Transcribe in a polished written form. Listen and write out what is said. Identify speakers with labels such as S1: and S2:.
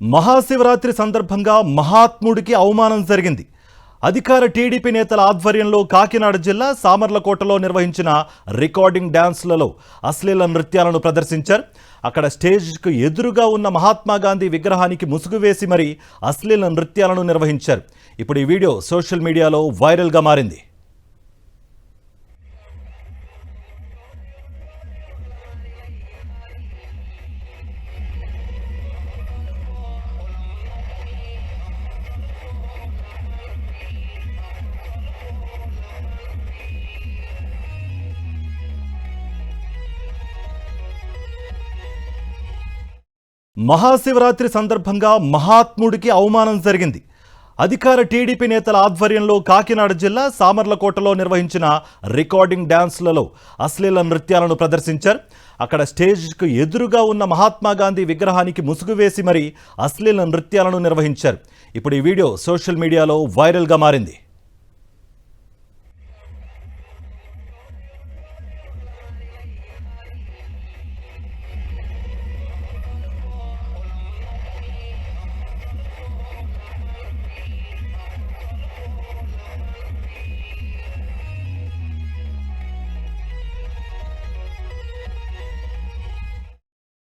S1: మహాశివరాత్రి సందర్భంగా మహాత్ముడికి అవమానం జరిగింది. అధికార టీడీపీ నేతల ఆధ్వర్యంలో కాకినాడ జిల్లా సామర్లకోటలో నిర్వహించిన రికార్డింగ్ డాన్స్లలో అశ్లీల నృత్యాలను ప్రదర్శించారు. అక్కడ స్టేజ్కు ఎదురుగా ఉన్న మహాత్మా గాంధీ విగ్రహానికి ముసుగు వేసి మరీ అశ్లీల నృత్యాలను నిర్వహించారు. ఇప్పుడు ఈ వీడియో సోషల్ మీడియాలో వైరల్గా మారింది. మహాశివరాత్రి సందర్భంగా మహాత్ముడికి అవమానం జరిగింది. అధికార టీడీపీ నేతల ఆధ్వర్యంలో కాకినాడ జిల్లా సామర్లకోటలో నిర్వహించిన రికార్డింగ్ డాన్స్లలో అశ్లీల నృత్యాలను ప్రదర్శించారు. అక్కడ స్టేజ్కు ఎదురుగా ఉన్న మహాత్మా గాంధీ విగ్రహానికి ముసుగు వేసి మరీ అశ్లీల నృత్యాలను నిర్వహించారు. ఇప్పుడు ఈ వీడియో సోషల్ మీడియాలో వైరల్గా మారింది.